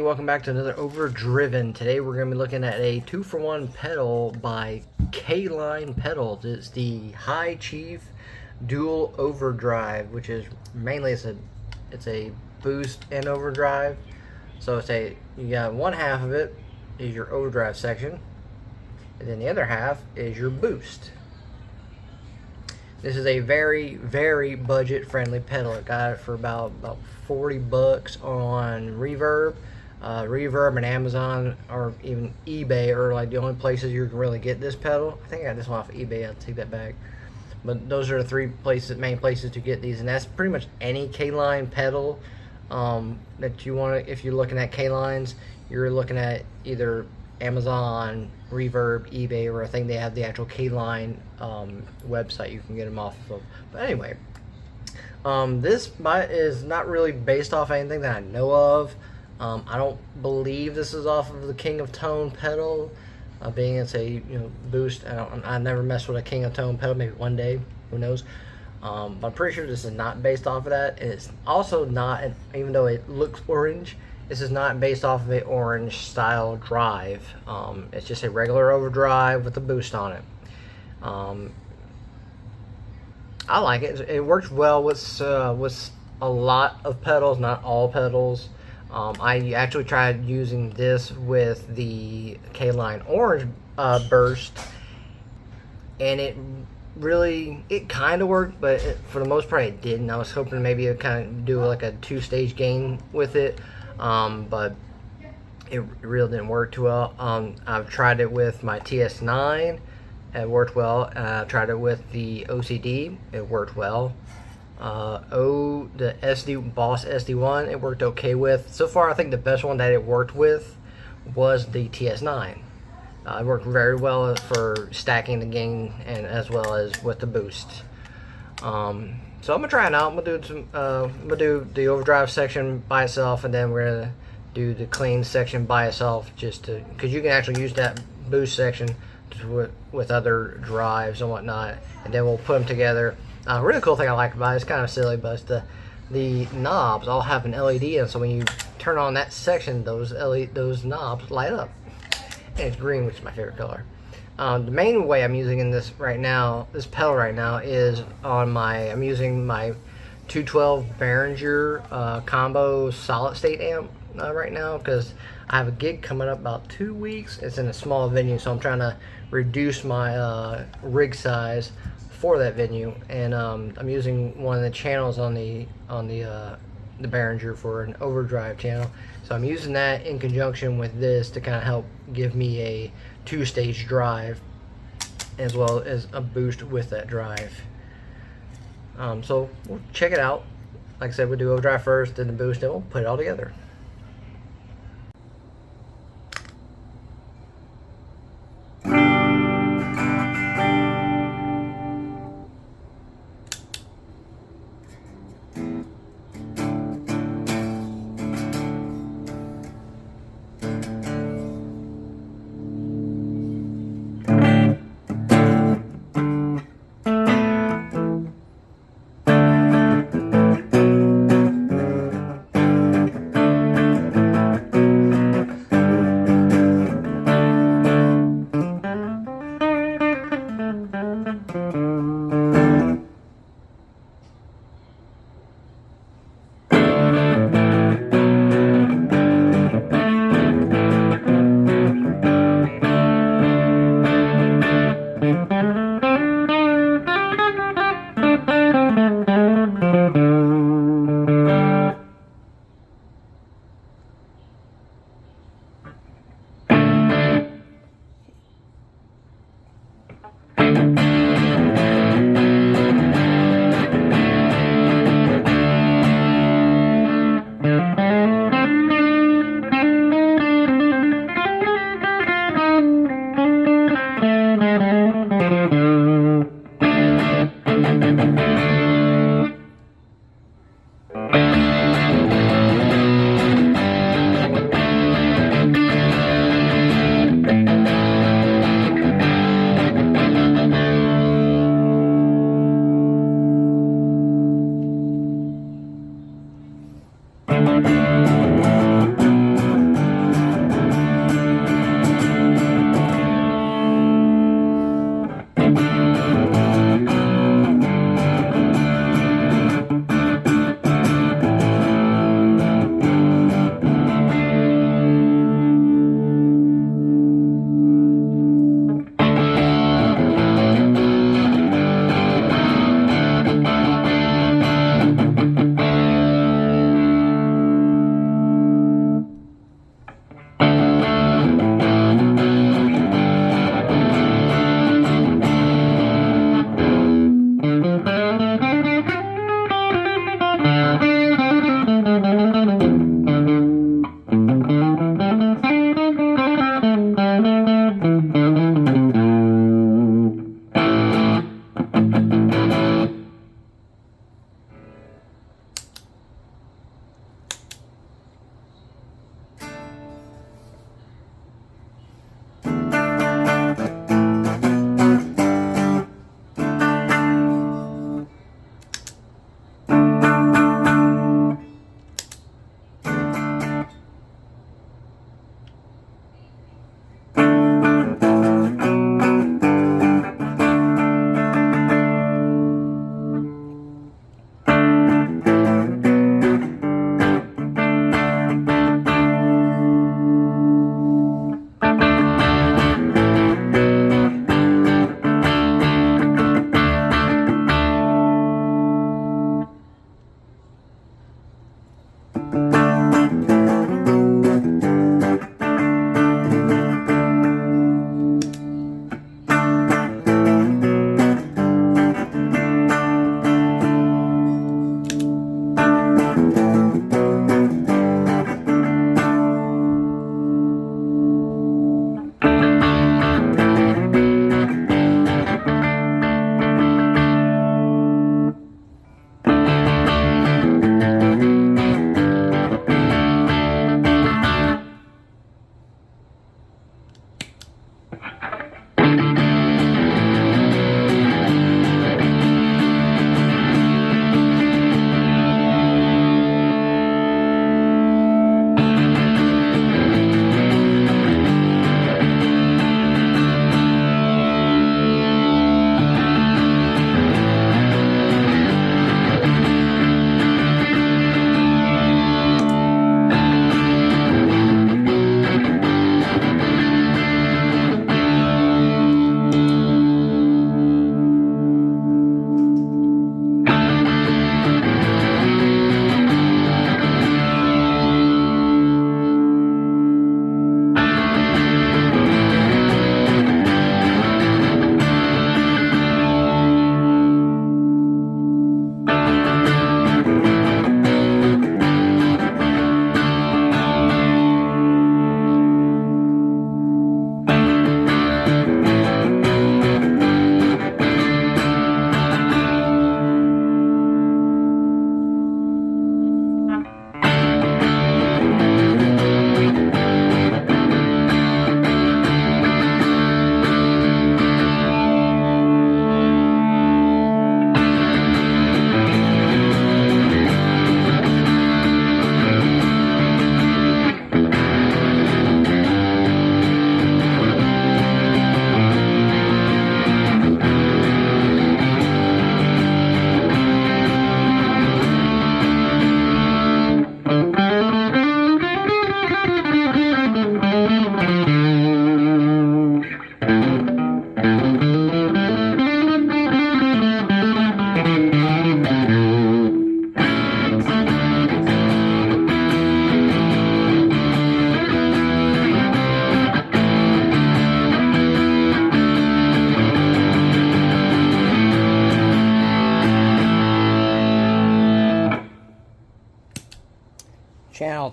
welcome back to another Overdriven. Today we're going to be looking at a 2-for-1 pedal by Caline pedals. It's the High Chief Dual Overdrive, which is mainly it's a boost and overdrive. So you got one half of it is your overdrive section, and then the other half is your boost. This is a very, very budget-friendly pedal. I got it for about 40 bucks on Reverb. Reverb and Amazon or even eBay are like the only places you can really get this pedal. I think I got this one off of eBay. I'll take that back. But those are the main places to get these, and that's pretty much any Caline pedal that you want to. If you're looking at Calines, you're looking at either Amazon, Reverb, eBay, or I think they have the actual Caline website you can get them off of. But anyway, this is not really based off anything that I know of. I don't believe this is off of the King of Tone pedal, being it's a boost. I never messed with a King of Tone pedal. Maybe one day, who knows? But I'm pretty sure this is not based off of that. It's also not, even though it looks orange, this is not based off of an orange style drive. It's just a regular overdrive with a boost on it. I like it. It works well with a lot of pedals, not all pedals. I actually tried using this with the Caline Orange Burst, and it kind of worked, but for the most part it didn't. I was hoping maybe it kind of do like a 2-stage gain with it, but it really didn't work too well. I've tried it with my TS9, it worked well. I've tried it with the OCD, it worked well. The Boss SD1, it worked okay with. So far, I think the best one that it worked with was the TS9. It worked very well for stacking the gain and as well as with the boost. So I'm gonna try it out. I'm gonna do the overdrive section by itself, and then we're gonna do the clean section by itself, because you can actually use that boost section with other drives and whatnot, and then we'll put them together. Really cool thing I like about it, it's kind of silly, but the knobs all have an LED in, so when you turn on that section, those knobs light up, and it's green, which is my favorite color. The main way I'm using this pedal right now, is I'm using my 212 Behringer combo solid state amp right now, because I have a gig coming up about 2 weeks. It's in a small venue, so I'm trying to reduce my rig size for that venue, and I'm using one of the channels on the Behringer for an overdrive channel, so I'm using that in conjunction with this to kind of help give me a 2-stage drive as well as a boost with that drive. So we'll check it out. Like I said, we'll do overdrive first, then the boost, and we'll put it all together.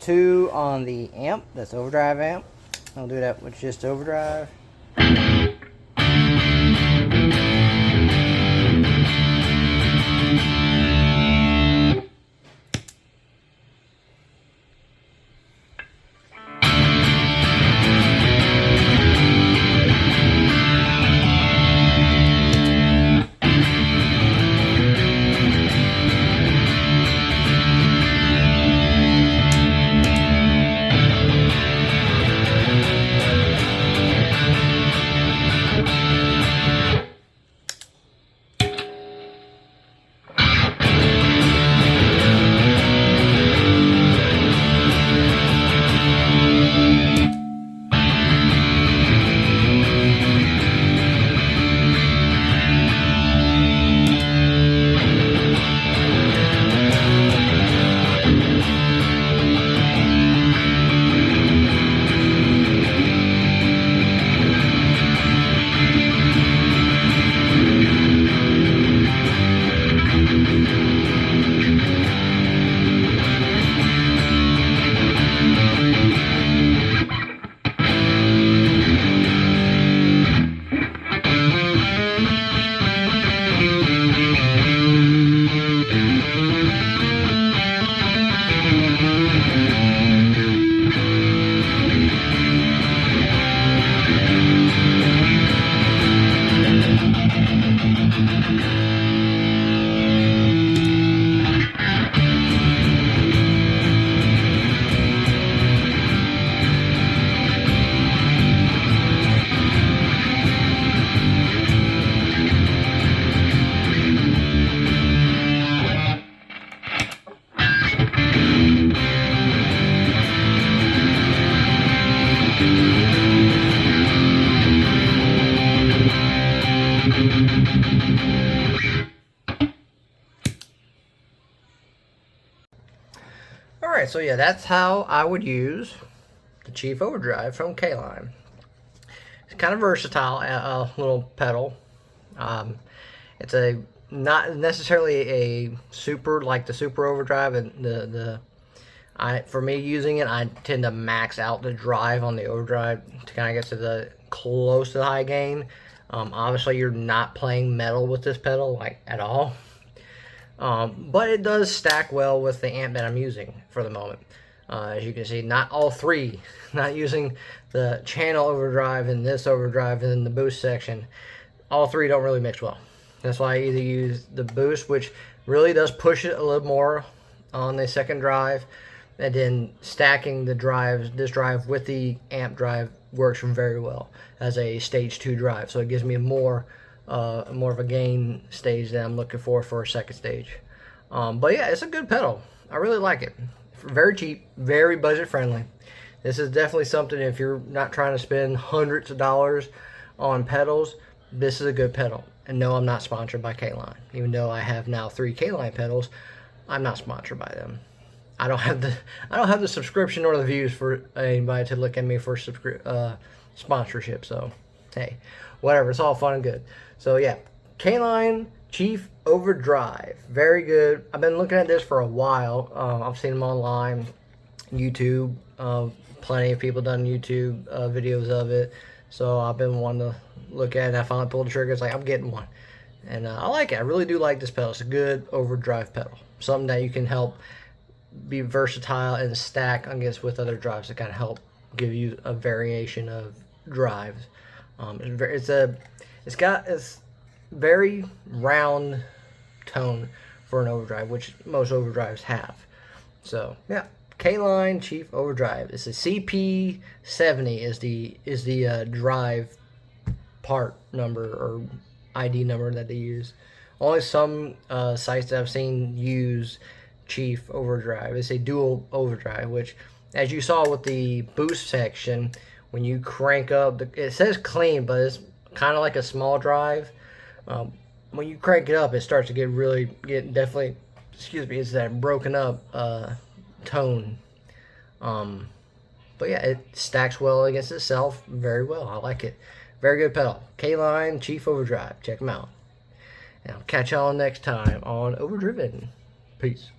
2 on the amp. That's overdrive amp. I'll do that with just overdrive. Alright, so yeah, that's how I would use the Chief Overdrive from Caline. It's kind of versatile, little pedal. It's not necessarily a super, like the Super Overdrive, and for me using it, I tend to max out the drive on the overdrive to kind of get to the close to the high gain. Obviously, you're not playing metal with this pedal, like, at all. But it does stack well with the amp that I'm using for the moment. As you can see, not all three, not using the channel overdrive and this overdrive and then the boost section, all three don't really mix well. That's why I either use the boost, which really does push it a little more on the second drive, and then stacking the drives, this drive with the amp drive works very well as a stage 2 drive. So it gives me more of a gain stage that I'm looking for a second stage. But yeah, it's a good pedal. I really like it. Very cheap, very budget friendly. This is definitely something, if you're not trying to spend hundreds of dollars on pedals, this is a good pedal. And no, I'm not sponsored by Caline. Even though I have now 3 Caline pedals, I'm not sponsored by them. I don't have the subscription or the views for anybody to look at me for sponsorship. So hey, whatever. It's all fun and good. So yeah, Caline Chief Overdrive, very good. I've been looking at this for a while. I've seen them online, YouTube. Plenty of people done YouTube videos of it. So I've been wanting to look at it, and I finally pulled the trigger. It's like, I'm getting one. And I like it. I really do like this pedal. It's a good overdrive pedal. Something that you can help be versatile and stack, I guess, with other drives to kind of help give you a variation of drives. It's got this very round tone for an overdrive, which most overdrives have. So yeah, Caline Chief Overdrive. It's a CP70 is the drive part number or ID number that they use. Only some sites that I've seen use Chief Overdrive. It's a dual overdrive, which, as you saw with the boost section, when you crank up, it says clean, but it's kind of like a small drive. When you crank it up, it starts to definitely, it's that broken up tone. But yeah, it stacks well against itself very well. I like it. Very good pedal. Caline Chief Overdrive. Check them out. And I'll catch y'all next time on Overdriven. Peace.